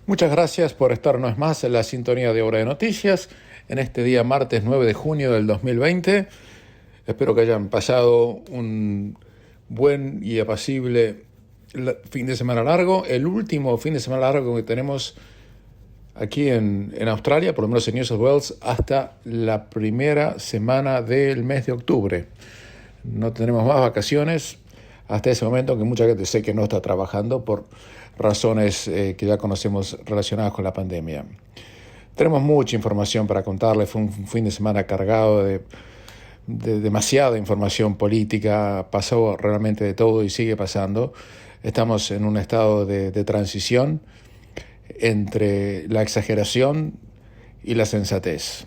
Muchas gracias por estar una vez más en la sintonía de Hora de Noticias en este día martes 9 de junio del 2020. Espero que hayan pasado un buen y apacible fin de semana largo, el último fin de semana largo que tenemos aquí en Australia, por lo menos en New South Wales, hasta la primera semana del mes de octubre. No tenemos más vacaciones hasta ese momento, que mucha gente sé que no está trabajando por razones que ya conocemos relacionadas con la pandemia. Tenemos mucha información para contarles. Fue un fin de semana cargado de demasiada información política. Pasó realmente de todo y sigue pasando. Estamos en un estado de transición entre la exageración y la sensatez.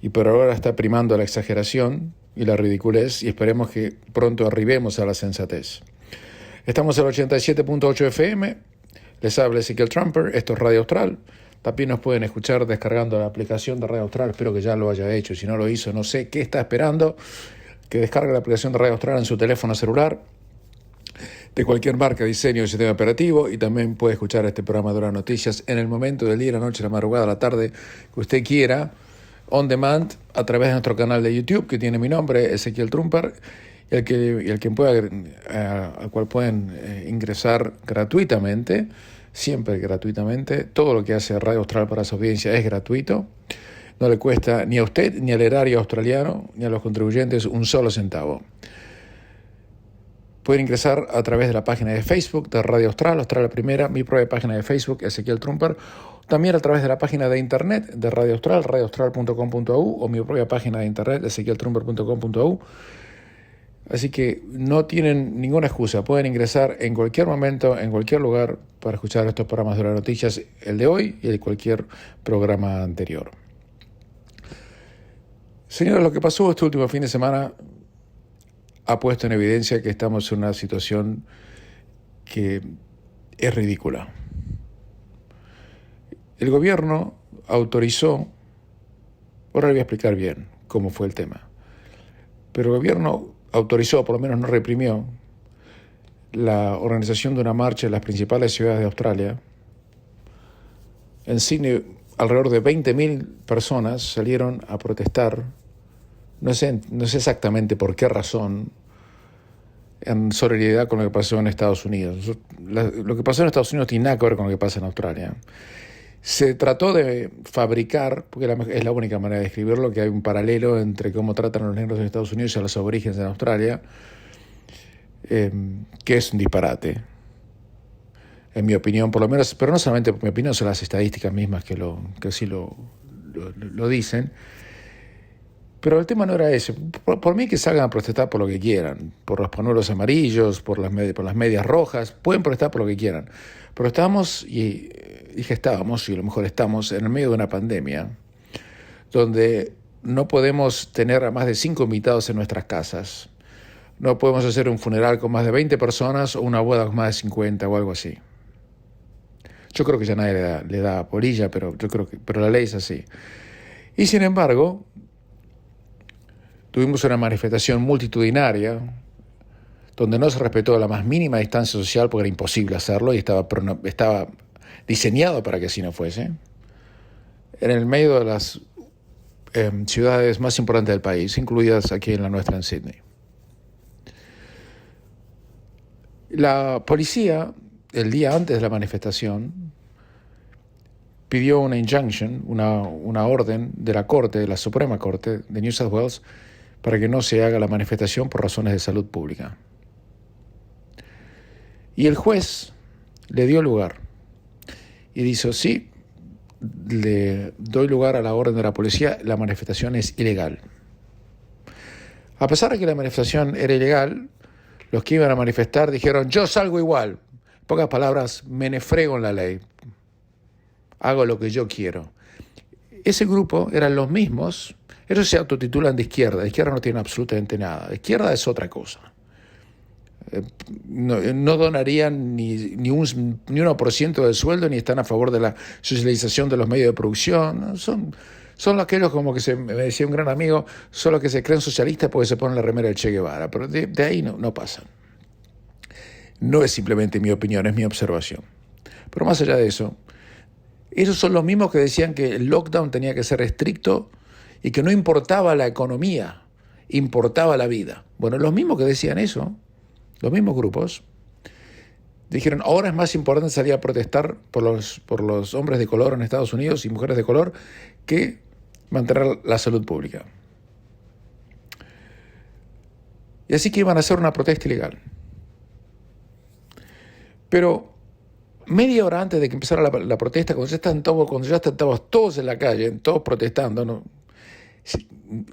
Y por ahora está primando la exageración y la ridiculez, y esperemos que pronto arribemos a la sensatez. Estamos en el 87.8 FM. Les habla Ezequiel Trumper. Esto es Radio Austral. También nos pueden escuchar descargando la aplicación de Radio Austral. Espero que ya lo haya hecho. Si no lo hizo, no sé qué está esperando. Que descargue la aplicación de Radio Austral en su teléfono celular, de cualquier marca, diseño y sistema operativo. Y también puede escuchar este programa de Hora de Noticias en el momento del día, la noche, la madrugada, la tarde, que usted quiera, on demand, a través de nuestro canal de YouTube, que tiene mi nombre, Ezequiel Trumper, y al cual pueden ingresar gratuitamente, siempre gratuitamente. Todo lo que hace Radio Austral para su audiencia es gratuito. No le cuesta ni a usted, ni al erario australiano, ni a los contribuyentes un solo centavo. Pueden ingresar a través de la página de Facebook de Radio Austral, Australia Primera, mi propia página de Facebook, Ezequiel Trumper, también a través de la página de internet de Radio Austral, radioaustral.com.au, o mi propia página de internet, ezequieltrumper.com.au. Así que no tienen ninguna excusa, pueden ingresar en cualquier momento, en cualquier lugar, para escuchar estos programas de las noticias, el de hoy y el de cualquier programa anterior. Señores, lo que pasó este último fin de semana ha puesto en evidencia que estamos en una situación que es ridícula. El gobierno autorizó, ahora le voy a explicar bien cómo fue el tema, pero el gobierno autorizó, por lo menos no reprimió, la organización de una marcha en las principales ciudades de Australia. En Sydney, alrededor de 20.000 personas salieron a protestar. No sé exactamente por qué razón, en solidaridad con lo que pasó en Estados Unidos. Lo que pasó en Estados Unidos tiene nada que ver con lo que pasa en Australia. Se trató de fabricar, porque es la única manera de describirlo, que hay un paralelo entre cómo tratan a los negros en Estados Unidos y a los aborígenes en Australia, que es un disparate, en mi opinión, por lo menos, pero no solamente por mi opinión, son las estadísticas mismas que sí lo dicen. Pero el tema no era ese. Por mí que salgan a protestar por lo que quieran, por los pañuelos amarillos, por las medias rojas, pueden protestar por lo que quieran. Pero estábamos, y a lo mejor estamos, en el medio de una pandemia, donde no podemos tener a más de 5 invitados en nuestras casas. No podemos hacer un funeral con más de 20 personas o una boda con más de 50 o algo así. Yo creo que ya nadie le da polilla, pero la ley es así. Y sin embargo, tuvimos una manifestación multitudinaria donde no se respetó la más mínima distancia social porque era imposible hacerlo y estaba diseñado para que así no fuese, en el medio de las ciudades más importantes del país, incluidas aquí en la nuestra, en Sydney. La policía, el día antes de la manifestación, pidió una injunction, una orden de la Corte, de la Suprema Corte de New South Wales, para que no se haga la manifestación por razones de salud pública. Y el juez le dio lugar y dijo, sí, le doy lugar a la orden de la policía, la manifestación es ilegal. A pesar de que la manifestación era ilegal, los que iban a manifestar dijeron, yo salgo igual. En pocas palabras, me nefrego en la ley. Hago lo que yo quiero. Ese grupo eran los mismos. Ellos se autotitulan de izquierda. De izquierda no tienen absolutamente nada. De izquierda es otra cosa. No donarían ni 1% del sueldo, ni están a favor de la socialización de los medios de producción. Son aquellos, como me decía un gran amigo, son los que se creen socialistas porque se ponen la remera del Che Guevara. Pero de ahí no pasan. No es simplemente mi opinión, es mi observación. Pero más allá de eso, Esos son los mismos que decían que el lockdown tenía que ser estricto y que no importaba la economía, importaba la vida. Bueno, los mismos que decían eso, los mismos grupos, dijeron, ahora es más importante salir a protestar por los hombres de color en Estados Unidos y mujeres de color que mantener la salud pública. Y así que iban a hacer una protesta ilegal. Pero media hora antes de que empezara la protesta, cuando ya estábamos todos en la calle, todos protestando, ¿no?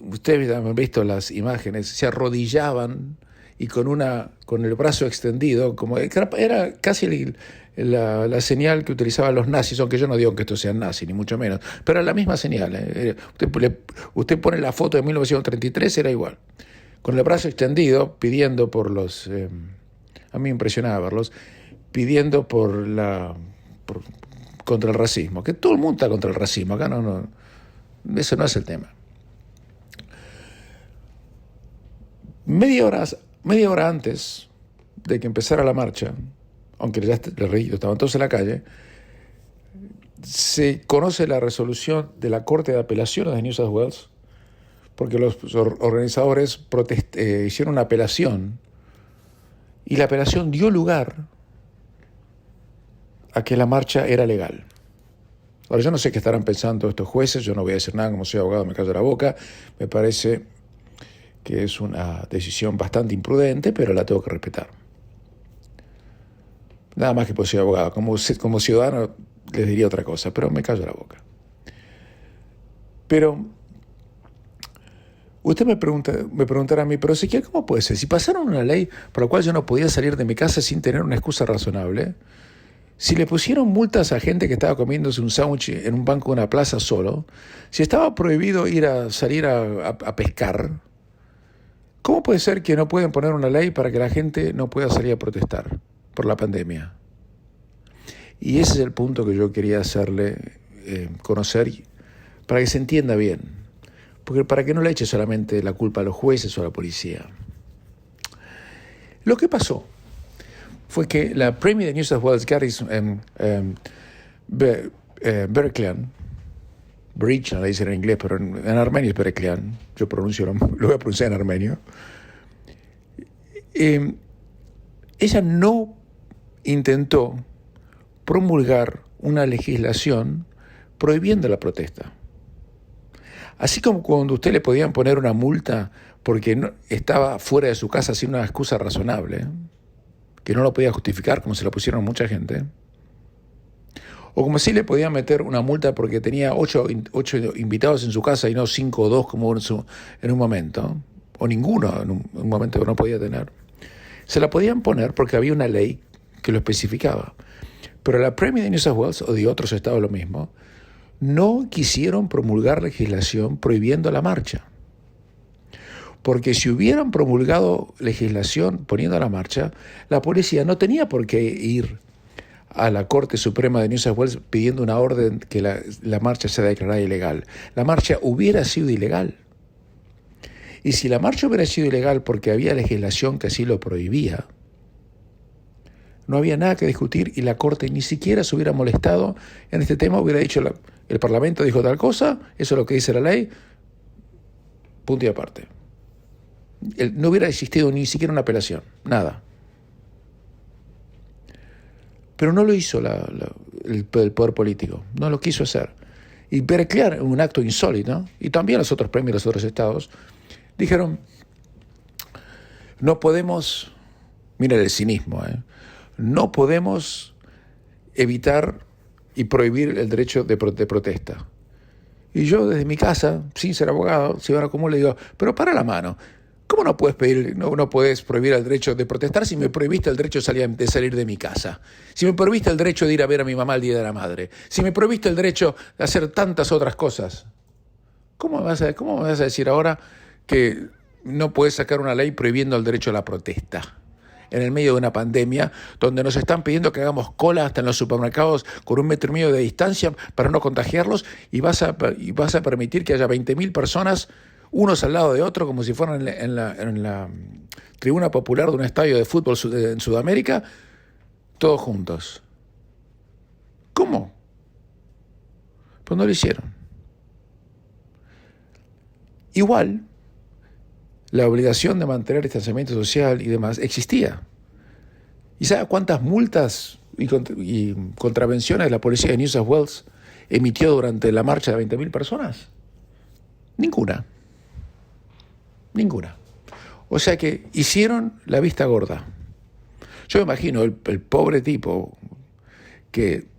Ustedes han visto las imágenes, se arrodillaban y con el brazo extendido, como era casi la señal que utilizaban los nazis, aunque yo no digo que estos sean nazis, ni mucho menos, pero era la misma señal. Usted pone la foto de 1933, era igual, con el brazo extendido, pidiendo por los... a mí me impresionaba verlos, pidiendo contra el racismo, que todo el mundo está contra el racismo, acá no, eso no es el tema. Media hora antes de que empezara la marcha, aunque ya estaban todos en la calle, se conoce la resolución de la Corte de Apelaciones de New South Wales, porque los organizadores hicieron una apelación, y la apelación dio lugar a que la marcha era legal. Ahora, yo no sé qué estarán pensando estos jueces, yo no voy a decir nada, como soy abogado me callo la boca, me parece que es una decisión bastante imprudente, pero la tengo que respetar. Nada más que por ser abogado, como ciudadano les diría otra cosa, pero me callo la boca. Pero usted me preguntará a mí, pero Ezequiel, ¿cómo puede ser? Si pasaron una ley por la cual yo no podía salir de mi casa sin tener una excusa razonable, si le pusieron multas a gente que estaba comiéndose un sándwich en un banco de una plaza solo, si estaba prohibido salir a pescar, ¿cómo puede ser que no pueden poner una ley para que la gente no pueda salir a protestar por la pandemia? Y ese es el punto que yo quería hacerle conocer para que se entienda bien. Porque para que no le eche solamente la culpa a los jueces o a la policía. Lo que pasó fue que la Premier de New South Wales, Gary Berejiklian, le dicen en inglés, pero en armenio es Berejiklian, yo lo voy a pronunciar en armenio, ella no intentó promulgar una legislación prohibiendo la protesta. Así como cuando usted le podían poner una multa porque estaba fuera de su casa sin una excusa razonable, que no lo podía justificar, como se lo pusieron a mucha gente, o como si le podían meter una multa porque tenía 8 invitados en su casa y no 5 o 2 como en un momento, o ninguno en un momento que no podía tener, se la podían poner porque había una ley que lo especificaba. Pero la Premier de New South Wales, o de otros estados lo mismo, no quisieron promulgar legislación prohibiendo la marcha. Porque si hubieran promulgado legislación poniendo la marcha, la policía no tenía por qué ir a la Corte Suprema de New South Wales pidiendo una orden que la marcha sea declarada ilegal. La marcha hubiera sido ilegal. Y si la marcha hubiera sido ilegal porque había legislación que así lo prohibía, no había nada que discutir y la Corte ni siquiera se hubiera molestado en este tema, hubiera dicho el Parlamento dijo tal cosa, eso es lo que dice la ley, punto y aparte. No hubiera existido ni siquiera una apelación, nada. Pero no lo hizo el poder político, no lo quiso hacer. Y Berejiklian, un acto insólito, y también los otros premios de los otros estados, dijeron, no podemos, mira el cinismo, no podemos evitar y prohibir el derecho de protesta. Y yo desde mi casa, sin ser abogado, ciudadano común, le digo, pero para la mano, ¿cómo no puedes prohibir el derecho de protestar si me prohibiste el derecho de salir de mi casa? Si me prohibiste el derecho de ir a ver a mi mamá el Día de la Madre, si me prohibiste el derecho de hacer tantas otras cosas, ¿cómo me vas a decir ahora que no puedes sacar una ley prohibiendo el derecho a la protesta? En el medio de una pandemia, donde nos están pidiendo que hagamos cola hasta en los supermercados con 1,5 metros de distancia para no contagiarlos, y vas a permitir que haya 20.000 personas, unos al lado de otros, como si fueran en la tribuna popular de un estadio de fútbol en Sudamérica, todos juntos. ¿Cómo? Pues no lo hicieron. Igual, la obligación de mantener distanciamiento social y demás existía. ¿Y sabe cuántas multas y contravenciones la policía de New South Wales emitió durante la marcha de 20.000 personas? Ninguna. Ninguna. O sea que hicieron la vista gorda. Yo me imagino el pobre tipo que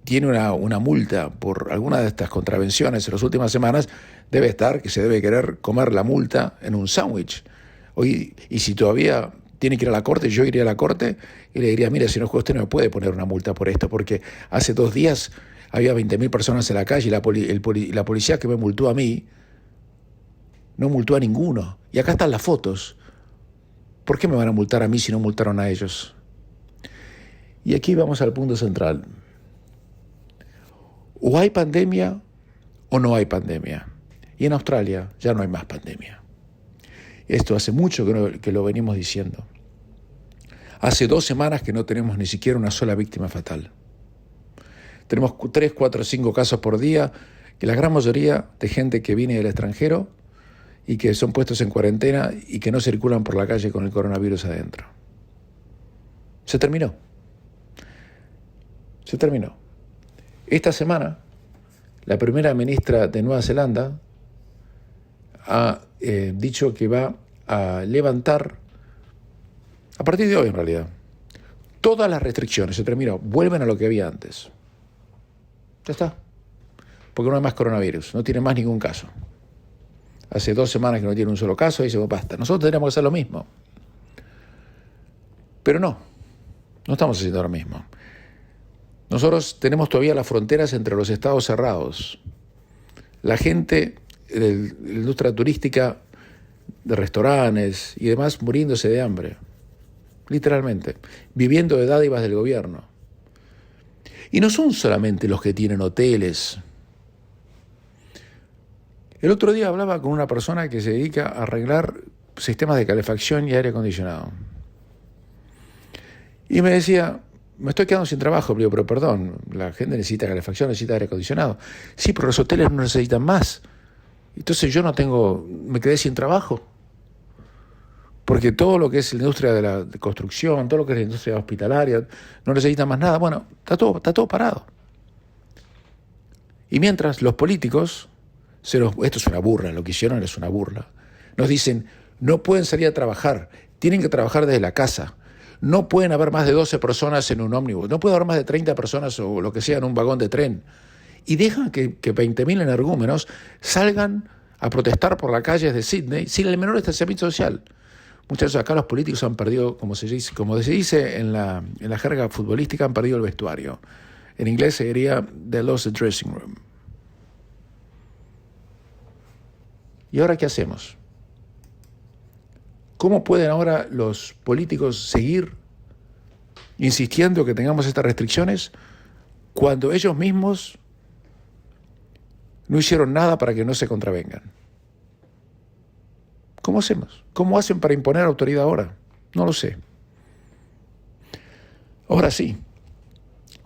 tiene una multa por alguna de estas contravenciones en las últimas semanas, debe estar que se debe querer comer la multa en un sándwich. Y si todavía tiene que ir a la corte, yo iría a la corte y le diría, mire, señor juez, usted no me puede poner una multa por esto, porque hace 2 días había 20.000 personas en la calle y la policía que me multó a mí no multó a ninguno. Y acá están las fotos. ¿Por qué me van a multar a mí si no multaron a ellos? Y aquí vamos al punto central. O hay pandemia o no hay pandemia. Y en Australia ya no hay más pandemia. Esto hace mucho que lo venimos diciendo. Hace 2 semanas que no tenemos ni siquiera una sola víctima fatal. Tenemos 3, 4, 5 casos por día, que la gran mayoría de gente que viene del extranjero y que son puestos en cuarentena y que no circulan por la calle con el coronavirus adentro. Se terminó. Se terminó. Esta semana, la primera ministra de Nueva Zelanda ha dicho que va a levantar, a partir de hoy en realidad, todas las restricciones. Se terminó. Vuelven a lo que había antes. Ya está. Porque no hay más coronavirus. No tiene más ningún caso. Hace 2 semanas que no tiene un solo caso y dice, basta. Nosotros tenemos que hacer lo mismo. Pero no estamos haciendo lo mismo. Nosotros tenemos todavía las fronteras entre los estados cerrados. La gente de la industria turística, de restaurantes y demás, muriéndose de hambre. Literalmente. Viviendo de dádivas del gobierno. Y no son solamente los que tienen hoteles. El otro día hablaba con una persona que se dedica a arreglar sistemas de calefacción y aire acondicionado. Y me decía, me estoy quedando sin trabajo. Digo, pero perdón, la gente necesita calefacción, necesita aire acondicionado. Sí, pero los hoteles no necesitan más. Entonces yo me quedé sin trabajo. Porque todo lo que es la industria de construcción, todo lo que es la industria hospitalaria, no necesita más nada. Bueno, está todo parado. Y mientras los políticos, esto es una burla, lo que hicieron es una burla, nos dicen, no pueden salir a trabajar, tienen que trabajar desde la casa, no pueden haber más de 12 personas en un ómnibus, no puede haber más de 30 personas o lo que sea en un vagón de tren. Y dejan que 20.000 energúmenos salgan a protestar por las calles de Sydney sin el menor distanciamiento social. Muchachos, acá los políticos han perdido, como se dice en la jerga futbolística, han perdido el vestuario. En inglés se diría they lost the dressing room. ¿Y ahora qué hacemos? ¿Cómo pueden ahora los políticos seguir insistiendo que tengamos estas restricciones cuando ellos mismos no hicieron nada para que no se contravengan? ¿Cómo hacemos? ¿Cómo hacen para imponer autoridad ahora? No lo sé. Ahora sí,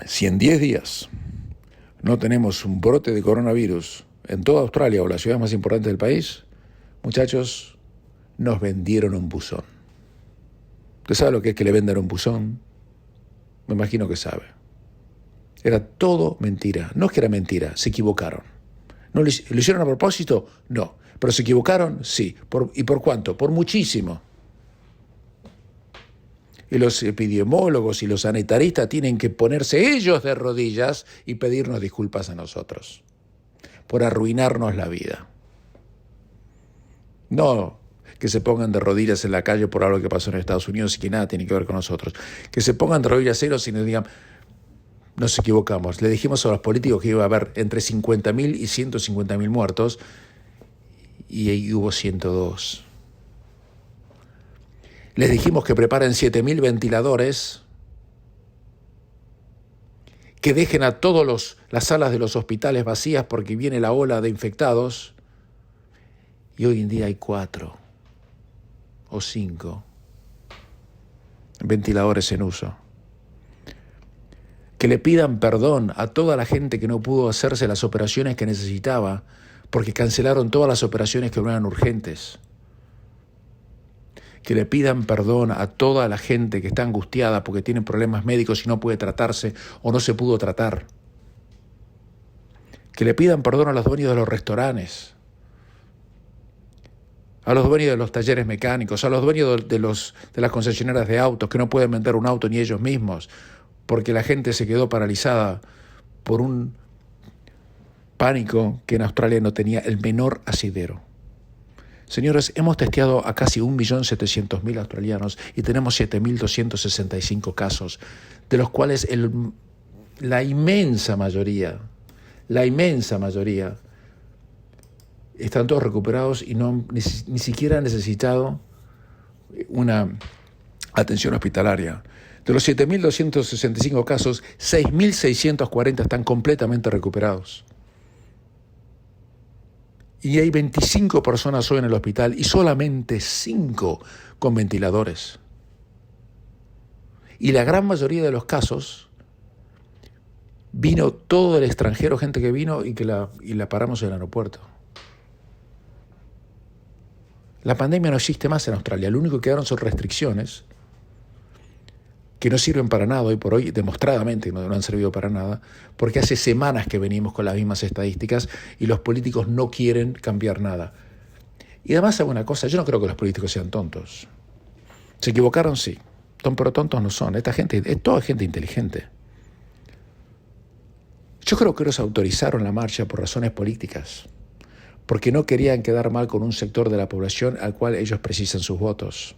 si en 10 días no tenemos un brote de coronavirus en toda Australia o la ciudad más importante del país, muchachos, nos vendieron un buzón. ¿Usted sabe lo que es que le vendan un buzón? Me imagino que sabe. Era todo mentira. No es que era mentira, se equivocaron. ¿No lo hicieron a propósito? No. ¿Pero se equivocaron? Sí. ¿Y por cuánto? Por muchísimo. Y los epidemiólogos y los sanitaristas tienen que ponerse ellos de rodillas y pedirnos disculpas a nosotros por arruinarnos la vida. No que se pongan de rodillas en la calle por algo que pasó en Estados Unidos y que nada tiene que ver con nosotros. Que se pongan de rodillas ceros y nos digan, nos equivocamos. Le dijimos a los políticos que iba a haber entre 50.000 y 150.000 muertos y ahí hubo 102. Les dijimos que preparen 7.000 ventiladores, que dejen a todas las salas de los hospitales vacías porque viene la ola de infectados. Y hoy en día hay 4 o 5 ventiladores en uso. Que le pidan perdón a toda la gente que no pudo hacerse las operaciones que necesitaba porque cancelaron todas las operaciones que no eran urgentes. Que le pidan perdón a toda la gente que está angustiada porque tiene problemas médicos y no puede tratarse o no se pudo tratar. Que le pidan perdón a los dueños de los restaurantes, a los dueños de los talleres mecánicos, a los dueños de las concesionarias de autos que no pueden vender un auto ni ellos mismos, porque la gente se quedó paralizada por un pánico que en Australia no tenía el menor asidero. Señores, hemos testeado a casi 1.700.000 australianos y tenemos 7.265 casos, de los cuales la inmensa mayoría, están todos recuperados y ni siquiera han necesitado una atención hospitalaria. De los 7.265 casos, 6.640 están completamente recuperados. Y hay 25 personas hoy en el hospital y solamente 5 con ventiladores. Y la gran mayoría de los casos vino todo el extranjero, gente que vino y la paramos en el aeropuerto. La pandemia no existe más en Australia. Lo único que quedaron son restricciones que no sirven para nada hoy por hoy, demostradamente no han servido para nada, porque hace semanas que venimos con las mismas estadísticas y los políticos no quieren cambiar nada. Y además hay una cosa, yo no creo que los políticos sean tontos. Se equivocaron, sí, pero tontos no son. Esta gente es toda gente inteligente. Yo creo que ellos autorizaron la marcha por razones políticas, porque no querían quedar mal con un sector de la población al cual ellos precisan sus votos.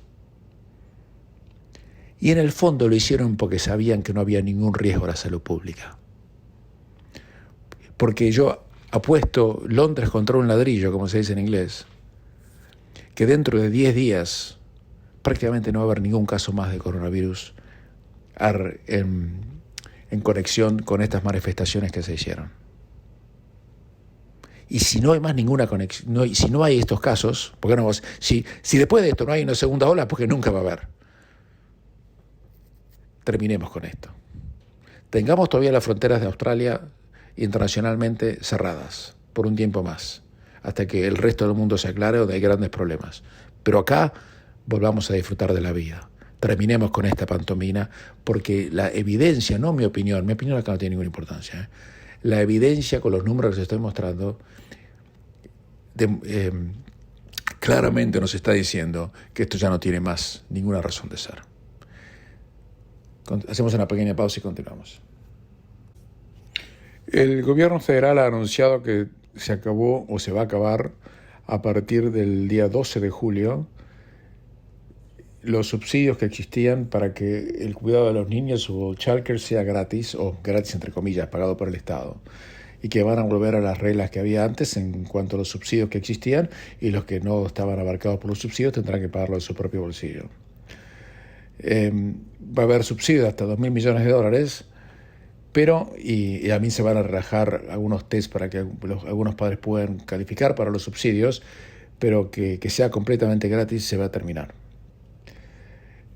Y en el fondo lo hicieron porque sabían que no había ningún riesgo a la salud pública. Porque yo apuesto Londres contra un ladrillo, como se dice en inglés, que dentro de 10 días prácticamente no va a haber ningún caso más de coronavirus en conexión con estas manifestaciones que se hicieron. Y si no hay más ninguna conexión, si no hay estos casos, ¿por qué no? Si después de esto no hay una segunda ola, porque nunca va a haber. Terminemos con esto. Tengamos todavía las fronteras de Australia internacionalmente cerradas por un tiempo más, hasta que el resto del mundo se aclare o hay grandes problemas. Pero acá volvamos a disfrutar de la vida. Terminemos con esta pantomima, porque la evidencia, no mi opinión acá no tiene ninguna importancia, la evidencia con los números que les estoy mostrando claramente nos está diciendo que esto ya no tiene más ninguna razón de ser. Hacemos una pequeña pausa y continuamos. El gobierno federal ha anunciado que se acabó o se va a acabar a partir del día 12 de julio los subsidios que existían para que el cuidado de los niños o childcare sea gratis, o gratis entre comillas, pagado por el Estado, y que van a volver a las reglas que había antes en cuanto a los subsidios que existían, y los que no estaban abarcados por los subsidios tendrán que pagarlo de su propio bolsillo. Va a haber subsidios hasta $2.000 millones, pero y a mí se van a relajar algunos test para que algunos padres puedan calificar para los subsidios, pero que sea completamente gratis se va a terminar.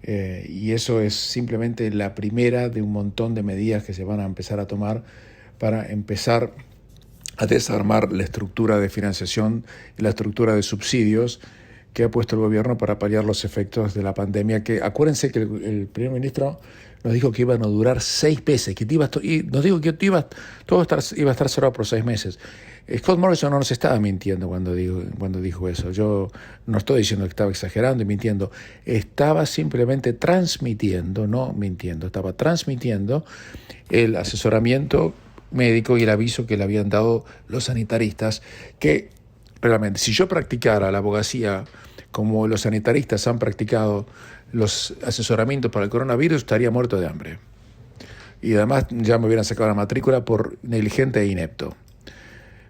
Y eso es simplemente la primera de un montón de medidas que se van a empezar a tomar para empezar a desarmar la estructura de financiación y la estructura de subsidios que ha puesto el gobierno para paliar los efectos de la pandemia, que acuérdense que el primer ministro nos dijo que iban a durar 6 meses, que nos dijo que todo iba a estar cerrado por 6 meses. Scott Morrison no nos estaba mintiendo cuando dijo eso. Yo no estoy diciendo que estaba exagerando y mintiendo. Estaba simplemente transmitiendo, no mintiendo, estaba transmitiendo el asesoramiento médico y el aviso que le habían dado los sanitaristas, que realmente, si yo practicara la abogacía como los sanitaristas han practicado los asesoramientos para el coronavirus, estaría muerto de hambre. Y además ya me hubieran sacado la matrícula por negligente e inepto.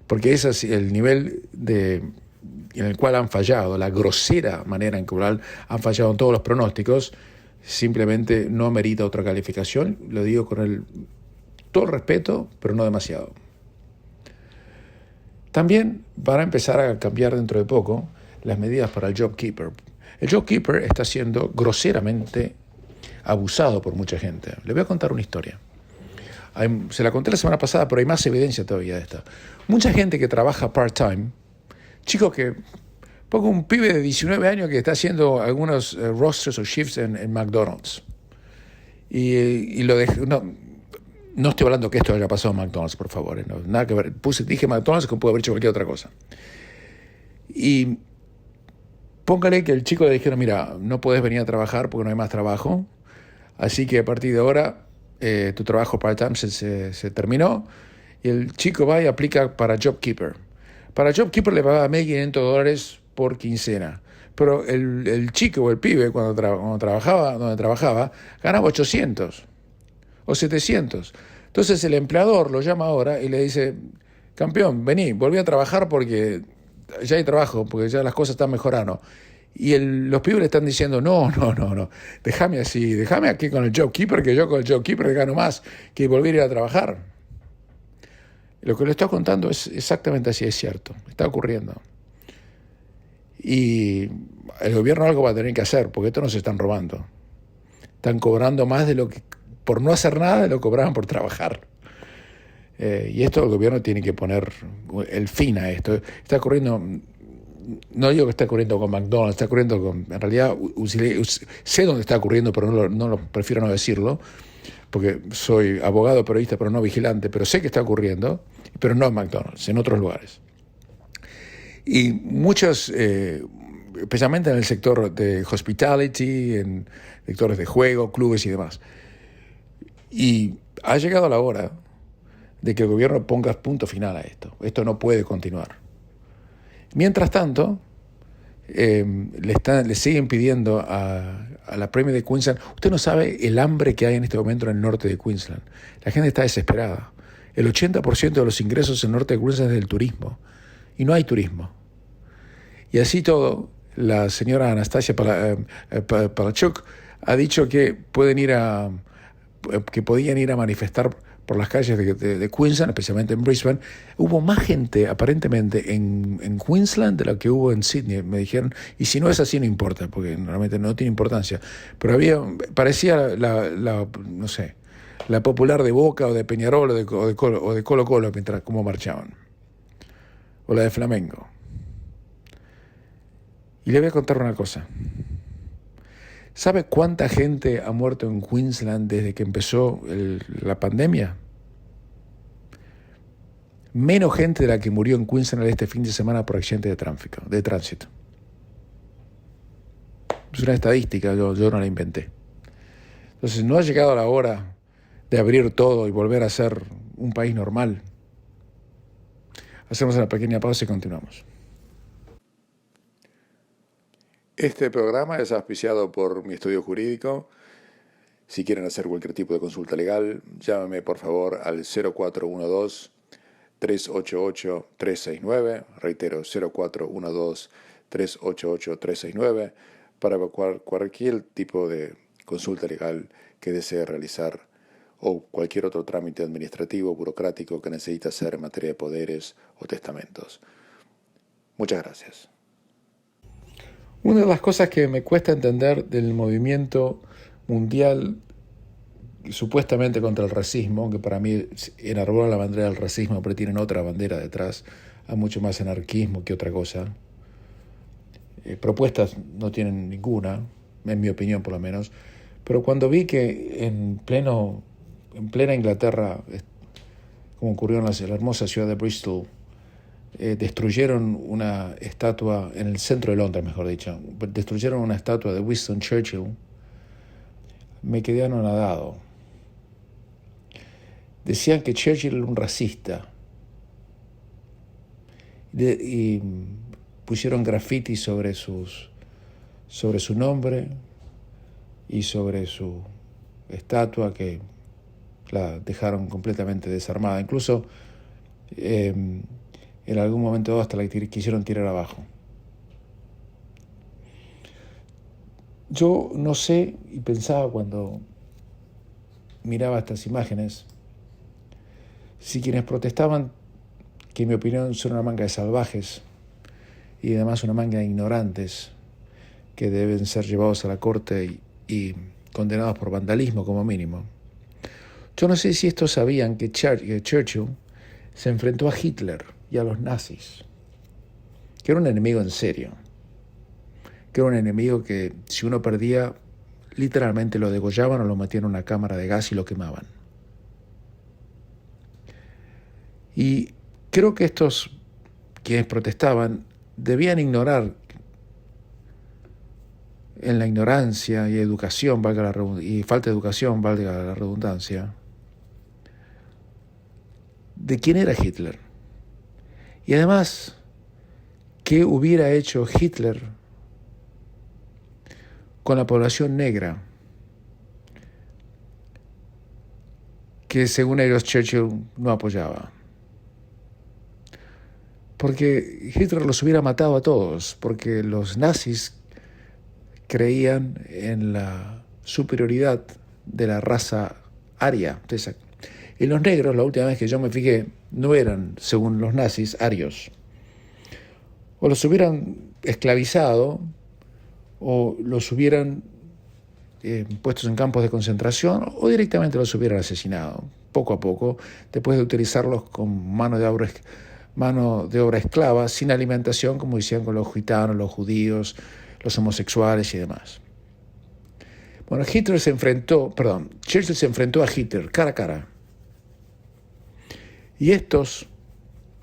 Porque ese es el nivel en el cual han fallado, la grosera manera en que han fallado en todos los pronósticos, simplemente no amerita otra calificación. Lo digo con todo el respeto, pero no demasiado. También van a empezar a cambiar dentro de poco las medidas para el JobKeeper. El JobKeeper está siendo groseramente abusado por mucha gente. Les voy a contar una historia. Se la conté la semana pasada, pero hay más evidencia todavía de esta. Mucha gente que trabaja part-time, chicos que... Pongo un pibe de 19 años que está haciendo algunos rosters o shifts en McDonald's. Y lo dejé... No estoy hablando que esto haya pasado en McDonald's, por favor. No, nada que ver. Dije McDonald's como pudo haber hecho cualquier otra cosa. Y póngale que el chico le dijeron, mira, no puedes venir a trabajar porque no hay más trabajo. Así que a partir de ahora tu trabajo part-time se terminó. Y el chico va y aplica para JobKeeper. Para JobKeeper le pagaba $1.500 por quincena. Pero el chico o el pibe donde trabajaba ganaba 800 o 700. Entonces el empleador lo llama ahora y le dice, campeón, vení, volví a trabajar porque ya hay trabajo, porque ya las cosas están mejorando. Y los pibes le están diciendo, no, déjame así, déjame aquí con el JobKeeper, que yo con el JobKeeper gano más que volver a ir a trabajar. Lo que le estoy contando es exactamente así, es cierto, está ocurriendo. Y el gobierno algo va a tener que hacer, porque esto nos están robando. Están cobrando más de lo que, por no hacer nada, de lo que cobraban por trabajar. Y esto el gobierno tiene que poner el fin a esto. Está ocurriendo, no digo que está ocurriendo con McDonald's, está ocurriendo con, en realidad sé dónde está ocurriendo, pero prefiero no decirlo, porque soy abogado, periodista, pero no vigilante, pero sé que está ocurriendo, pero no en McDonald's, en otros lugares. Y muchos, especialmente en el sector de hospitality, en sectores de juego, clubes y demás. Y ha llegado la hora de que el gobierno ponga punto final a esto. Esto no puede continuar. Mientras tanto, le siguen pidiendo a la Premier de Queensland. Usted no sabe el hambre que hay en este momento en el norte de Queensland. La gente está desesperada. El 80% de los ingresos en el norte de Queensland es del turismo. Y no hay turismo. Y así todo, la señora Anastasia Palaszczuk ha dicho que podían ir a manifestar por las calles de Queensland, especialmente en Brisbane. Hubo más gente, aparentemente, en Queensland de lo que hubo en Sydney, me dijeron. Y si no es así, no importa, porque realmente no tiene importancia. Pero parecía no sé, la popular de Boca o de Peñarol o de Colo-Colo, mientras como marchaban. O la de Flamengo. Y le voy a contar una cosa. ¿Sabe cuánta gente ha muerto en Queensland desde que empezó la pandemia? Menos gente de la que murió en Queensland este fin de semana por accidente de tránsito. Es una estadística, yo no la inventé. Entonces, no ha llegado la hora de abrir todo y volver a ser un país normal. Hacemos una pequeña pausa y continuamos. Este programa es auspiciado por mi estudio jurídico. Si quieren hacer cualquier tipo de consulta legal, llámame por favor al 0412-388-369. Reitero, 0412-388-369 para cualquier tipo de consulta legal que desee realizar o cualquier otro trámite administrativo, burocrático que necesite hacer en materia de poderes o testamentos. Muchas gracias. Una de las cosas que me cuesta entender del movimiento mundial supuestamente contra el racismo, que para mí enarbola la bandera del racismo, pero tienen otra bandera detrás, hay mucho más anarquismo que otra cosa. Propuestas no tienen ninguna, en mi opinión por lo menos, pero cuando vi que en plena Inglaterra, como ocurrió en la hermosa ciudad de Bristol, destruyeron una estatua en el centro de Londres, mejor dicho. Destruyeron una estatua de Winston Churchill. Me quedé anonadado. Decían que Churchill era un racista. Y pusieron graffiti sobre su nombre y sobre su estatua, que la dejaron completamente desarmada. Incluso en algún momento hasta la quisieron tirar abajo. Yo no sé, y pensaba cuando miraba estas imágenes, si quienes protestaban, que en mi opinión son una manga de salvajes y además una manga de ignorantes que deben ser llevados a la corte y condenados por vandalismo como mínimo, Yo no sé si estos sabían que Churchill se enfrentó a Hitler y a los nazis, que era un enemigo en serio, que era un enemigo que si uno perdía, literalmente lo degollaban o lo metían en una cámara de gas y lo quemaban. Y creo que estos quienes protestaban debían ignorar en la ignorancia y educación, y falta de educación, valga la redundancia, de quién era Hitler. Y además, ¿qué hubiera hecho Hitler con la población negra que según ellos Churchill no apoyaba? Porque Hitler los hubiera matado a todos, porque los nazis creían en la superioridad de la raza aria. Y los negros, la última vez que yo me fijé, no eran, según los nazis, arios. O los hubieran esclavizado, o los hubieran puestos en campos de concentración, o directamente los hubieran asesinado, poco a poco, después de utilizarlos con mano de obra esclava, sin alimentación, como decían con los gitanos, los judíos, los homosexuales y demás. Bueno, Churchill se enfrentó a Hitler cara a cara. Y estos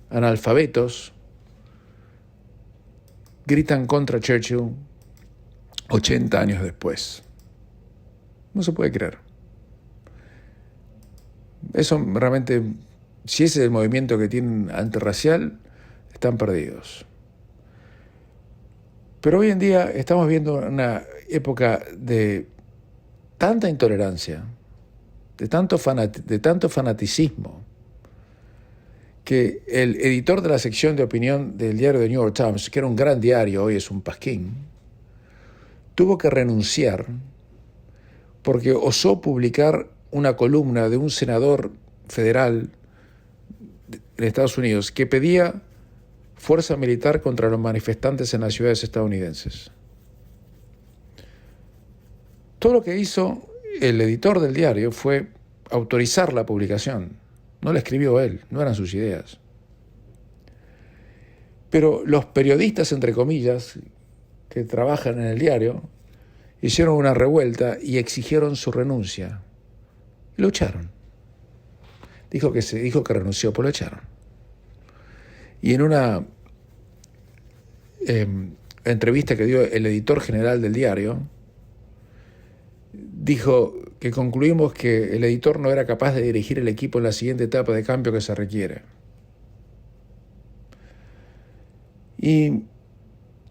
analfabetos gritan contra Churchill 80 años después. No se puede creer. Eso realmente, si ese es el movimiento que tienen antirracial, están perdidos. Pero hoy en día estamos viendo una época de tanta intolerancia, de tanto fanaticismo, que el editor de la sección de opinión del diario The New York Times, que era un gran diario, hoy es un pasquín, tuvo que renunciar porque osó publicar una columna de un senador federal en Estados Unidos que pedía fuerza militar contra los manifestantes en las ciudades estadounidenses. Todo lo que hizo el editor del diario fue autorizar la publicación. No la escribió él, no eran sus ideas. Pero los periodistas, entre comillas, que trabajan en el diario, hicieron una revuelta y exigieron su renuncia. Y lo echaron. Dijo que renunció, pero lo echaron. Y en una entrevista que dio el editor general del diario, dijo que concluimos que el editor no era capaz de dirigir el equipo en la siguiente etapa de cambio que se requiere. Y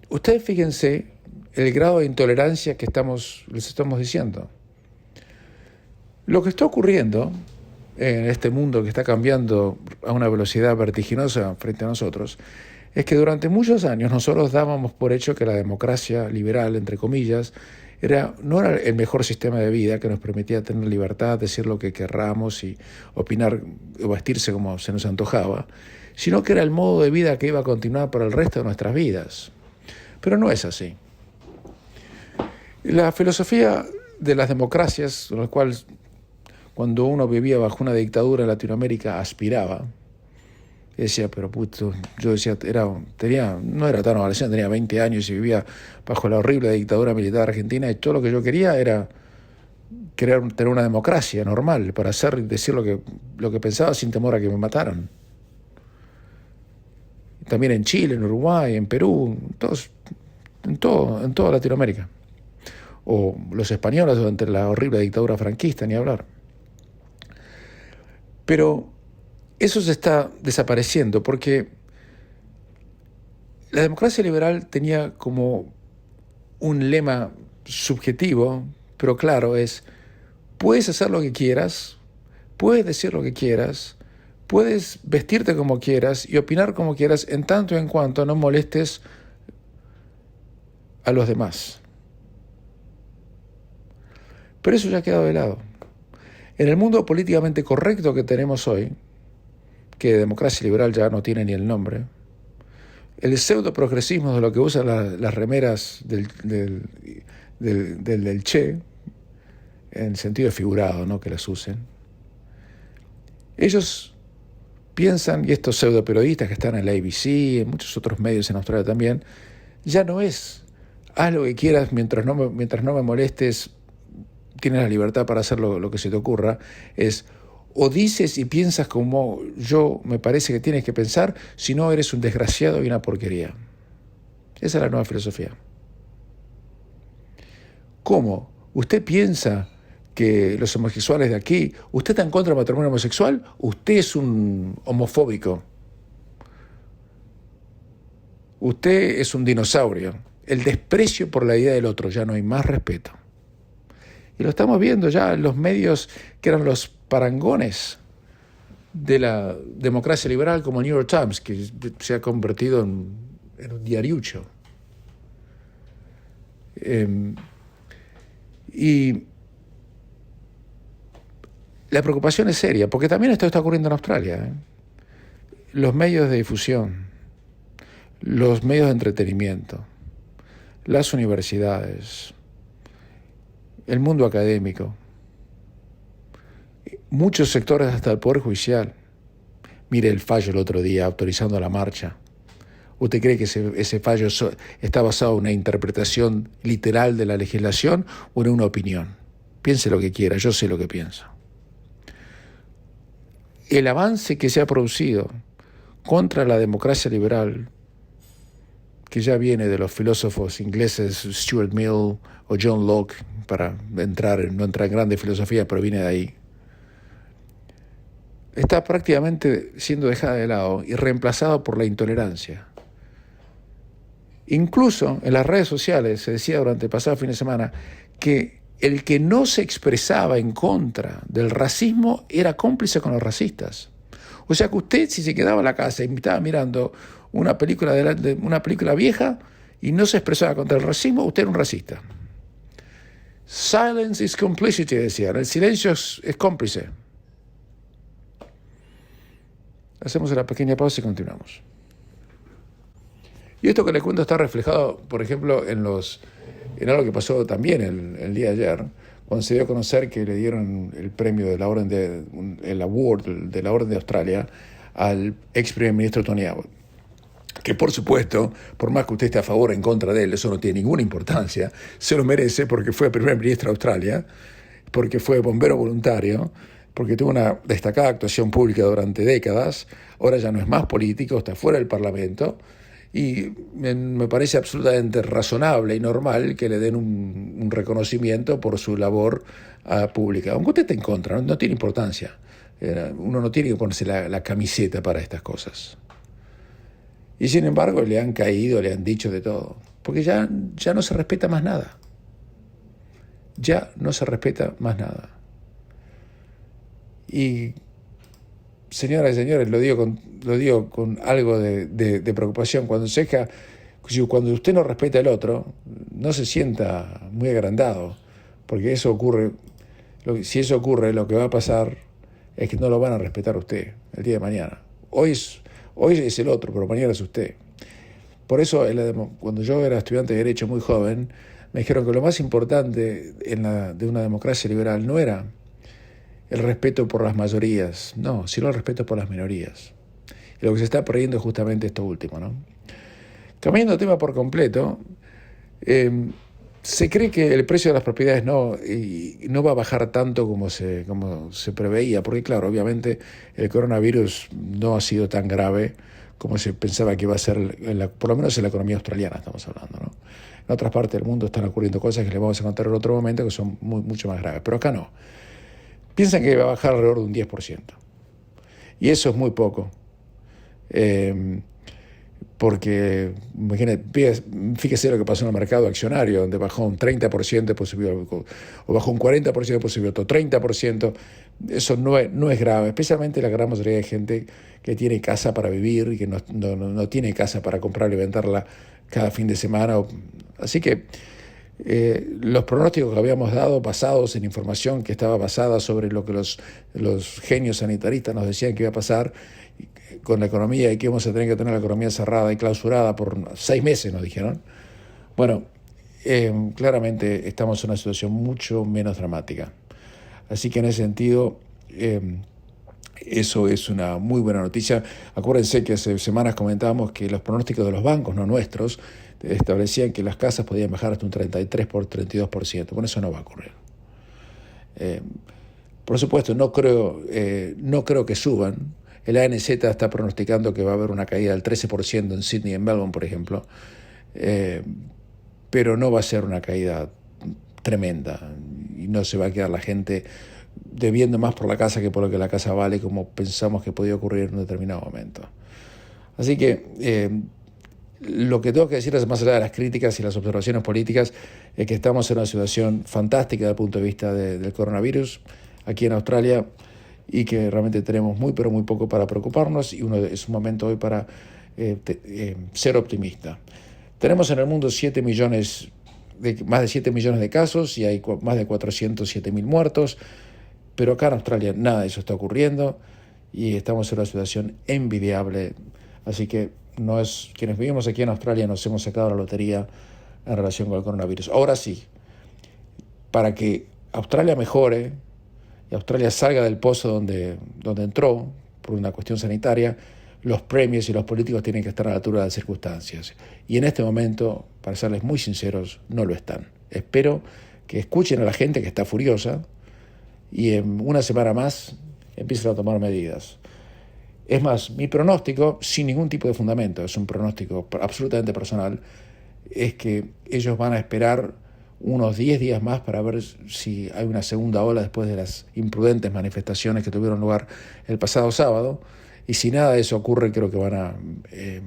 ustedes fíjense el grado de intolerancia que les estamos diciendo. Lo que está ocurriendo en este mundo que está cambiando a una velocidad vertiginosa frente a nosotros, es que durante muchos años nosotros dábamos por hecho que la democracia liberal, entre comillas, no era el mejor sistema de vida que nos permitía tener libertad, decir lo que querramos y opinar o vestirse como se nos antojaba, sino que era el modo de vida que iba a continuar por el resto de nuestras vidas. Pero no es así. La filosofía de las democracias, en las cuales cuando uno vivía bajo una dictadura en Latinoamérica aspiraba, y decía, pero puto, yo decía, no era tan adolescente, tenía 20 años y vivía bajo la horrible dictadura militar argentina, y todo lo que yo quería era tener una democracia normal para hacer y decir lo que pensaba sin temor a que me mataran. También en Chile, en Uruguay, en Perú, en toda Latinoamérica. O los españoles durante la horrible dictadura franquista, ni hablar. Pero eso se está desapareciendo porque la democracia liberal tenía como un lema subjetivo, pero claro, es: puedes hacer lo que quieras, puedes decir lo que quieras, puedes vestirte como quieras y opinar como quieras, en tanto y en cuanto no molestes a los demás. Pero eso ya ha quedado de lado. En el mundo políticamente correcto que tenemos hoy, que democracia liberal ya no tiene ni el nombre, el pseudo-progresismo de lo que usan las remeras del Che, en sentido figurado, no que las usen, Ellos piensan, y estos pseudoperiodistas que están en la ABC, en muchos otros medios en Australia también, ya no es haz lo que quieras mientras no me molestes, tienes la libertad para hacer lo que se te ocurra, es o dices y piensas como yo me parece que tienes que pensar, si no eres un desgraciado y una porquería. Esa es la nueva filosofía. ¿Cómo? ¿Usted piensa que los homosexuales de aquí, usted está en contra del matrimonio homosexual? Usted es un homofóbico. Usted es un dinosaurio. El desprecio por la idea del otro, ya no hay más respeto. Y lo estamos viendo ya en los medios que eran los parangones de la democracia liberal, como el New York Times, que se ha convertido en un diariucho. Y la preocupación es seria, porque también esto está ocurriendo en Australia. Los medios de difusión, los medios de entretenimiento, las universidades, el mundo académico, muchos sectores hasta el Poder Judicial. Mire el fallo el otro día autorizando la marcha. ¿Usted cree que ese fallo está basado en una interpretación literal de la legislación o en una opinión? Piense lo que quiera, yo sé lo que pienso. El avance que se ha producido contra la democracia liberal, que ya viene de los filósofos ingleses Stuart Mill o John Locke, para no entrar en grandes filosofías, pero viene de ahí, está prácticamente siendo dejada de lado y reemplazada por la intolerancia. Incluso en las redes sociales se decía durante el pasado fin de semana que el que no se expresaba en contra del racismo era cómplice con los racistas. O sea que usted, si se quedaba en la casa y estaba mirando una película vieja y no se expresaba contra el racismo, usted era un racista. Silence is complicity, decían. El silencio es cómplice. Hacemos una pequeña pausa y continuamos. Y esto que les cuento está reflejado, por ejemplo, en algo que pasó también el día de ayer, cuando se dio a conocer que le dieron el premio de la Orden el award de la Orden de Australia al ex primer ministro Tony Abbott. Que por supuesto, por más que usted esté a favor o en contra de él, eso no tiene ninguna importancia, se lo merece porque fue primer ministro de Australia, porque fue bombero voluntario, porque tuvo una destacada actuación pública durante décadas, ahora ya no es más político, está fuera del Parlamento, y me parece absolutamente razonable y normal que le den un reconocimiento por su labor pública. Aunque usted esté en contra, no tiene importancia. Uno no tiene que ponerse la camiseta para estas cosas. Y sin embargo le han caído, le han dicho de todo. Porque ya no se respeta más nada. Ya no se respeta más nada. Y señoras y señores, lo digo con algo de preocupación. Cuando usted no respeta al otro, no se sienta muy agrandado, porque eso ocurre. Si eso ocurre, lo que va a pasar es que no lo van a respetar a usted el día de mañana. Hoy es el otro, pero mañana es usted. Por eso, cuando yo era estudiante de Derecho muy joven, me dijeron que lo más importante de una democracia liberal no era el respeto por las mayorías, no, sino el respeto por las minorías. Y lo que se está perdiendo es justamente esto último, ¿no? Cambiando de tema por completo, se cree que el precio de las propiedades no va a bajar tanto como se preveía, porque claro, obviamente el coronavirus no ha sido tan grave como se pensaba que iba a ser, por lo menos en la economía australiana estamos hablando, ¿no? En otras partes del mundo están ocurriendo cosas que les vamos a contar en otro momento que son mucho más graves, pero acá no. Piensan que va a bajar alrededor de un 10%. Y eso es muy poco. Porque, fíjese lo que pasó en el mercado accionario, donde bajó un 30%, después subió, o bajó un 40%, después subió otro 30%. Eso no es grave, especialmente la gran mayoría de gente que tiene casa para vivir y que no tiene casa para comprarla y venderla cada fin de semana. Así que los pronósticos que habíamos dado, basados en información que estaba basada sobre lo que los genios sanitaristas nos decían que iba a pasar con la economía y que íbamos a tener que tener la economía cerrada y clausurada por 6 meses, nos dijeron. Bueno, claramente estamos en una situación mucho menos dramática. Así que en ese sentido, Eso es una muy buena noticia. Acuérdense que hace semanas comentábamos que los pronósticos de los bancos, no nuestros, establecían que las casas podían bajar hasta un 33 por 32%. Bueno, eso no va a ocurrir. Eh, por supuesto, no creo que suban. El ANZ está pronosticando que va a haber una caída del 13% en Sydney y en Melbourne, por ejemplo, pero no va a ser una caída tremenda y no se va a quedar la gente debiendo más por la casa que por lo que la casa vale, como pensamos que podía ocurrir en un determinado momento. Así que lo que tengo que decir es, más allá de las críticas y las observaciones políticas, es que estamos en una situación fantástica desde el punto de vista del coronavirus aquí en Australia y que realmente tenemos muy pero muy poco para preocuparnos y es un momento hoy para ser optimista. Tenemos en el mundo más de 7 millones de casos y hay más de 407.000 muertos, pero acá en Australia nada de eso está ocurriendo y estamos en una situación envidiable. Así que quienes vivimos aquí en Australia nos hemos sacado la lotería en relación con el coronavirus. Ahora sí, para que Australia mejore y Australia salga del pozo donde entró por una cuestión sanitaria, los premios y los políticos tienen que estar a la altura de las circunstancias. Y en este momento, para serles muy sinceros, no lo están. Espero que escuchen a la gente que está furiosa y en una semana más empiecen a tomar medidas. Es más, mi pronóstico, sin ningún tipo de fundamento, es un pronóstico absolutamente personal, es que ellos van a esperar unos 10 días más para ver si hay una segunda ola después de las imprudentes manifestaciones que tuvieron lugar el pasado sábado. Y si nada de eso ocurre, creo que van a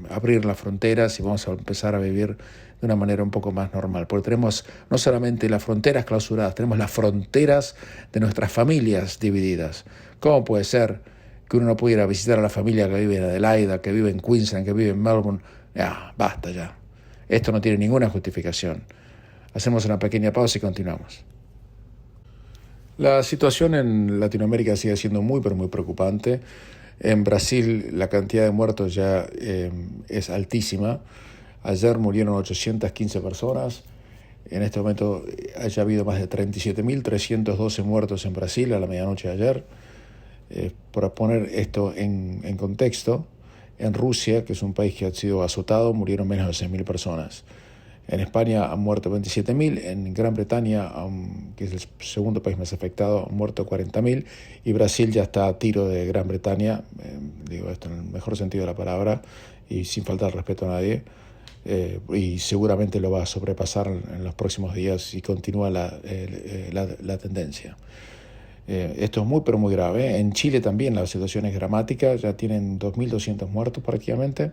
abrir las fronteras y vamos a empezar a vivir de una manera un poco más normal. Porque tenemos no solamente las fronteras clausuradas, tenemos las fronteras de nuestras familias divididas. ¿Cómo puede ser que uno no pudiera visitar a la familia que vive en Adelaida, que vive en Queensland, que vive en Melbourne? Basta ya. Esto no tiene ninguna justificación. Hacemos una pequeña pausa y continuamos. La situación en Latinoamérica sigue siendo muy, pero muy preocupante. En Brasil la cantidad de muertos ya es altísima. Ayer murieron 815 personas. En este momento haya habido más de 37.312 muertos en Brasil a la medianoche de ayer. Para poner esto en contexto, en Rusia, que es un país que ha sido azotado, murieron menos de 6.000 personas. En España han muerto 27.000, en Gran Bretaña, que es el segundo país más afectado, han muerto 40.000, y Brasil ya está a tiro de Gran Bretaña, digo esto en el mejor sentido de la palabra, y sin faltar respeto a nadie, y seguramente lo va a sobrepasar en los próximos días si continúa la tendencia. Esto es muy pero muy grave. En Chile también la situación es dramática, ya tienen 2.200 muertos prácticamente,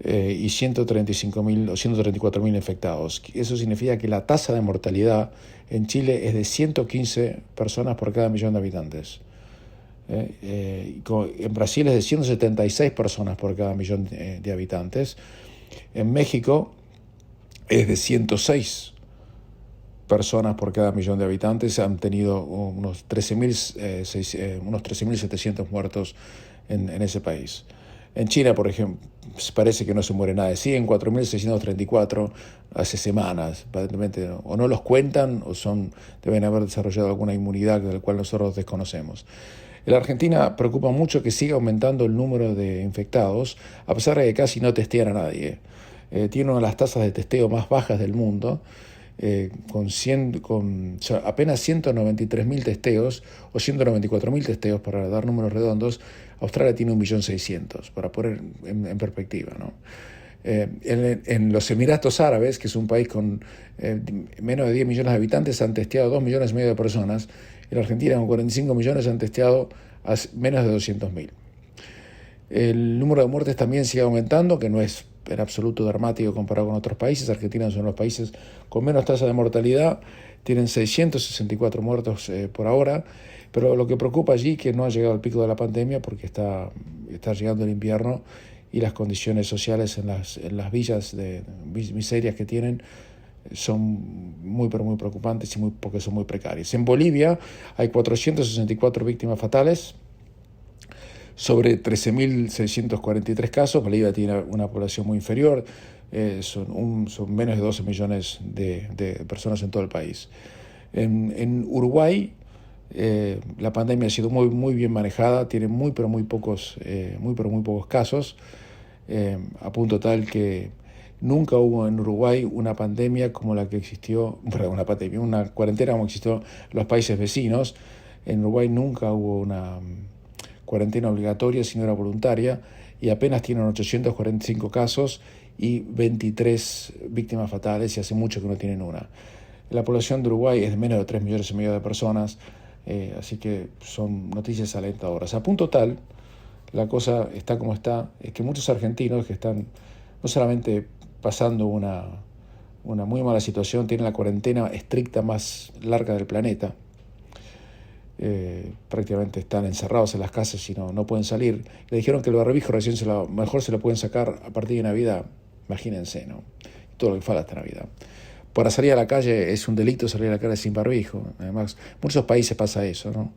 y 135.000 o 134.000 infectados. Eso significa que la tasa de mortalidad en Chile es de 115 personas por cada millón de habitantes. En Brasil es de 176 personas por cada millón de habitantes. En México es de 106 personas por cada millón de habitantes. Han tenido unos 13.700 muertos en ese país. En China, por ejemplo, parece que no se muere nadie. Sí, en 4.634 hace semanas. Aparentemente o no los cuentan o deben haber desarrollado alguna inmunidad de la cual nosotros desconocemos. En la Argentina preocupa mucho que siga aumentando el número de infectados, a pesar de que casi no testean a nadie. Tiene una de las tasas de testeo más bajas del mundo, con apenas 193.000 testeos o 194.000 testeos, para dar números redondos. Australia tiene 1.600.000, para poner en perspectiva, ¿no? En los Emiratos Árabes, que es un país con menos de 10 millones de habitantes, han testeado 2,5 millones de personas. En Argentina, con 45 millones, han testeado a menos de 200.000. El número de muertes también sigue aumentando, que no es en absoluto dramático comparado con otros países. Argentina es uno de los países con menos tasa de mortalidad, tienen 664 muertos por ahora, pero lo que preocupa allí es que no ha llegado el pico de la pandemia, porque está llegando el invierno y las condiciones sociales en las villas de miserias que tienen son muy pero muy preocupantes porque son muy precarias. En Bolivia hay 464 víctimas fatales sobre 13.643 casos. Bolivia tiene una población muy inferior, son menos de 12 millones de personas en todo el país. En Uruguay La pandemia ha sido muy bien manejada, tiene muy pero muy pocos casos, a punto tal que nunca hubo en Uruguay una pandemia como la que existió, una cuarentena como existió en los países vecinos. En Uruguay nunca hubo una cuarentena obligatoria, sino era voluntaria, y apenas tienen 845 casos y 23 víctimas fatales, y hace mucho que no tienen una. La población de Uruguay es de menos de 3,5 millones de personas, así que son noticias alentadoras. A punto tal, la cosa está como está, es que muchos argentinos que están no solamente pasando una muy mala situación, tienen la cuarentena estricta más larga del planeta, prácticamente están encerrados en las casas y no pueden salir. Le dijeron que el barbijo recién mejor se lo pueden sacar a partir de Navidad, imagínense, ¿no? Todo lo que falta hasta Navidad. Para salir a la calle es un delito salir a la calle sin barbijo. Además, en muchos países pasa eso, ¿no?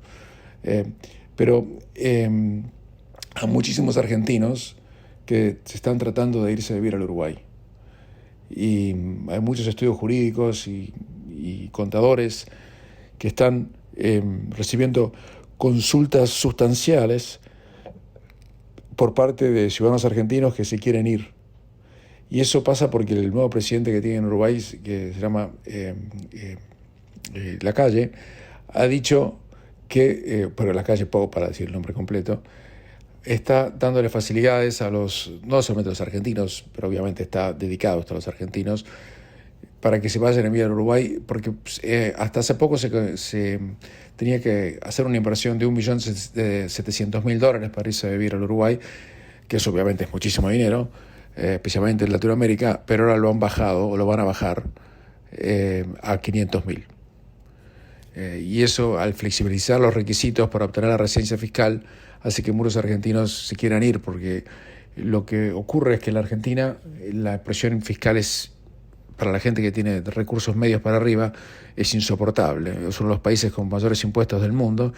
Pero a muchísimos argentinos que se están tratando de irse a vivir al Uruguay. Y hay muchos estudios jurídicos y contadores que están recibiendo consultas sustanciales por parte de ciudadanos argentinos que se quieren ir. Y eso pasa porque el nuevo presidente que tiene en Uruguay, que se llama Lacalle, ha dicho que, pero Lacalle poco para decir el nombre completo, está dándole facilidades a no solamente a los argentinos, pero obviamente está dedicado a los argentinos, para que se vayan a vivir al Uruguay, porque hasta hace poco se tenía que hacer una inversión de $1.700.000 para irse a vivir al Uruguay, que eso obviamente es muchísimo dinero, especialmente en Latinoamérica, pero ahora lo han bajado, o lo van a bajar, a 500.000. Y eso, al flexibilizar los requisitos para obtener la residencia fiscal, hace que muchos argentinos se quieran ir, porque lo que ocurre es que en la Argentina la presión fiscal para la gente que tiene recursos medios para arriba es insoportable. Son los países con mayores impuestos del mundo,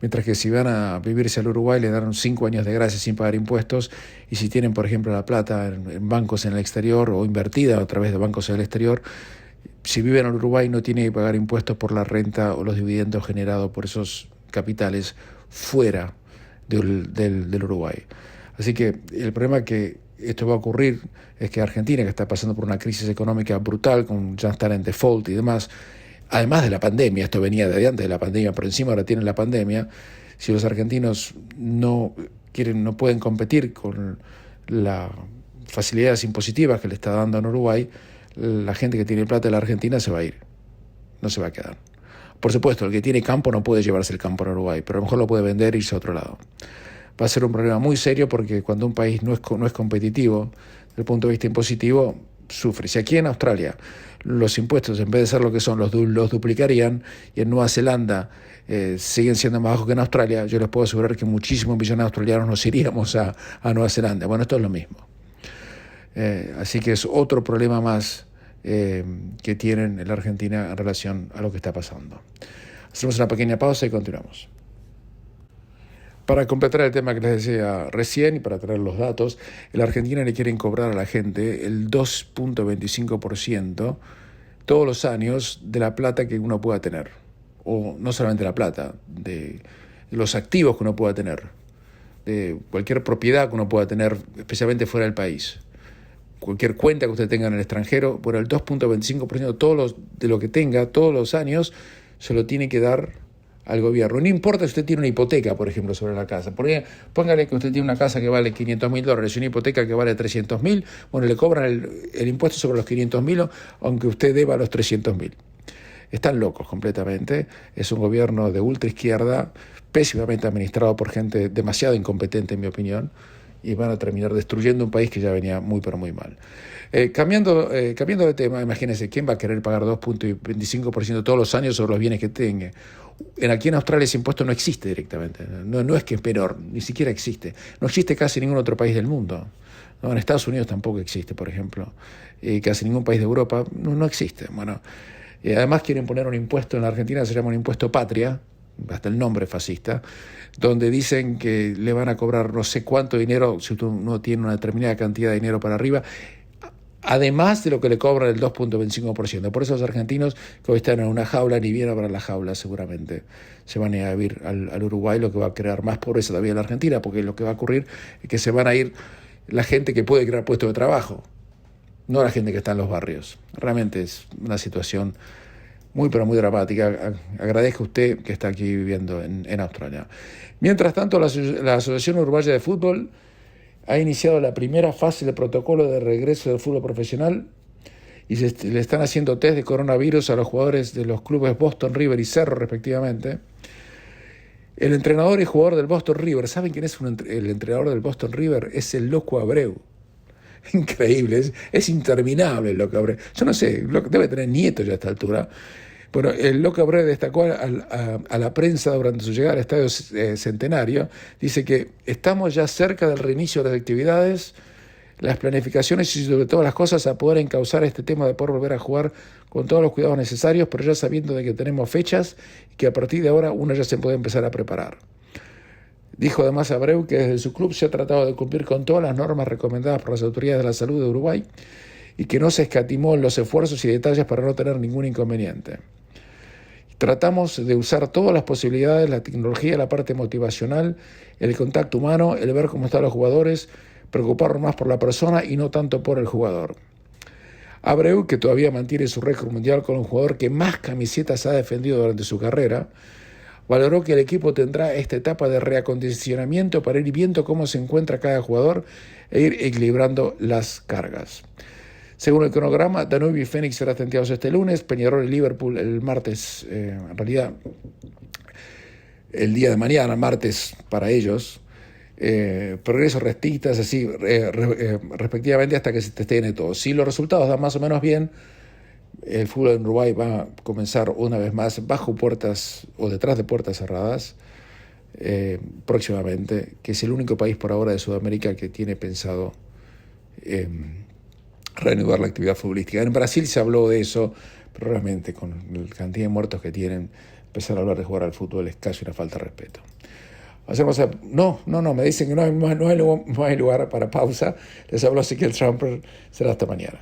mientras que si van a vivirse al Uruguay le dan 5 años de gracia sin pagar impuestos, y si tienen, por ejemplo, la plata en bancos en el exterior o invertida a través de bancos en el exterior, si viven en Uruguay no tienen que pagar impuestos por la renta o los dividendos generados por esos capitales fuera del Uruguay. Así que el problema que esto va a ocurrir es que Argentina, que está pasando por una crisis económica brutal, con ya estar en default y demás, además de la pandemia, esto venía de antes de la pandemia, por encima ahora tienen la pandemia, si los argentinos no pueden competir con las facilidades impositivas que le está dando en Uruguay, la gente que tiene plata de la Argentina se va a ir, no se va a quedar. Por supuesto, el que tiene campo no puede llevarse el campo en Uruguay, pero a lo mejor lo puede vender e irse a otro lado. Va a ser un problema muy serio, porque cuando un país no es competitivo desde el punto de vista impositivo, sufre. Si aquí en Australia los impuestos, en vez de ser lo que son, los duplicarían, y en Nueva Zelanda siguen siendo más bajos que en Australia, yo les puedo asegurar que muchísimos millones de australianos nos iríamos a Nueva Zelanda. Bueno, esto es lo mismo. Así que es otro problema más que tienen en la Argentina en relación a lo que está pasando. Hacemos una pequeña pausa y continuamos. Para completar el tema que les decía recién y para traer los datos, en la Argentina le quieren cobrar a la gente el 2.25% todos los años de la plata que uno pueda tener. O no solamente la plata, de los activos que uno pueda tener, de cualquier propiedad que uno pueda tener, especialmente fuera del país. Cualquier cuenta que usted tenga en el extranjero, por el 2.25% de lo que tenga todos los años se lo tiene que dar al gobierno. No importa si usted tiene una hipoteca, por ejemplo, sobre la casa. Póngale que usted tiene una casa que vale $500.000 y una hipoteca que vale $300.000. Bueno, le cobran el impuesto sobre los $500.000, aunque usted deba los $300.000. Están locos completamente. Es un gobierno de ultraizquierda, pésimamente administrado por gente demasiado incompetente, en mi opinión, y van a terminar destruyendo un país que ya venía muy, pero muy mal. Cambiando de tema, imagínense, ¿quién va a querer pagar 2.25% todos los años sobre los bienes que tenga? Aquí en Australia ese impuesto no existe directamente, no es que es menor, ni siquiera existe. No existe casi ningún otro país del mundo. No, en Estados Unidos tampoco existe, por ejemplo. Casi ningún país de Europa no existe. Bueno, además quieren poner un impuesto en la Argentina, se llama un impuesto patria, hasta el nombre fascista, donde dicen que le van a cobrar no sé cuánto dinero si uno tiene una determinada cantidad de dinero para arriba. además de lo que le cobran el 2.25%. Por eso los argentinos que hoy están en una jaula ni bien abran la jaula seguramente se van a ir a vivir al Uruguay, lo que va a crear más pobreza todavía en la Argentina, porque lo que va a ocurrir es que se van a ir la gente que puede crear puestos de trabajo, no la gente que está en los barrios. Realmente es una situación muy, pero muy dramática. Agradezco a usted que está aquí viviendo en Australia. Mientras tanto, la Asociación Uruguaya de Fútbol ha iniciado la primera fase del protocolo de regreso del fútbol profesional y le están haciendo test de coronavirus a los jugadores de los clubes Boston River y Cerro, respectivamente. El entrenador y jugador del Boston River, ¿saben quién es el entrenador del Boston River? Es el Loco Abreu. Increíble, es interminable el Loco Abreu. Yo no sé, debe tener nietos ya a esta altura. Bueno, el Loco Abreu destacó a la prensa durante su llegada al Estadio Centenario. Dice que estamos ya cerca del reinicio de las actividades, las planificaciones y sobre todas las cosas a poder encauzar este tema de poder volver a jugar con todos los cuidados necesarios, pero ya sabiendo de que tenemos fechas y que a partir de ahora uno ya se puede empezar a preparar. Dijo además Abreu que desde su club se ha tratado de cumplir con todas las normas recomendadas por las autoridades de la salud de Uruguay y que no se escatimó en los esfuerzos y detalles para no tener ningún inconveniente. Tratamos de usar todas las posibilidades, la tecnología, la parte motivacional, el contacto humano, el ver cómo están los jugadores, preocuparnos más por la persona y no tanto por el jugador. Abreu, que todavía mantiene su récord mundial con un jugador que más camisetas ha defendido durante su carrera, valoró que el equipo tendrá esta etapa de reacondicionamiento para ir viendo cómo se encuentra cada jugador e ir equilibrando las cargas. Según el cronograma, Danubio y Fénix serán tanteados este lunes, Peñarol y Liverpool el martes, en realidad el día de mañana, martes para ellos, Progreso, Rentistas, así respectivamente hasta que se testeen todo. Si los resultados dan más o menos bien, el fútbol en Uruguay va a comenzar una vez más bajo puertas o detrás de puertas cerradas próximamente, que es el único país por ahora de Sudamérica que tiene pensado reanudar la actividad futbolística. En Brasil se habló de eso, pero realmente con la cantidad de muertos que tienen, empezar a hablar de jugar al fútbol es casi una falta de respeto. No, me dicen que no hay lugar para pausa. Les habló Ezequiel Trumper. Será hasta mañana.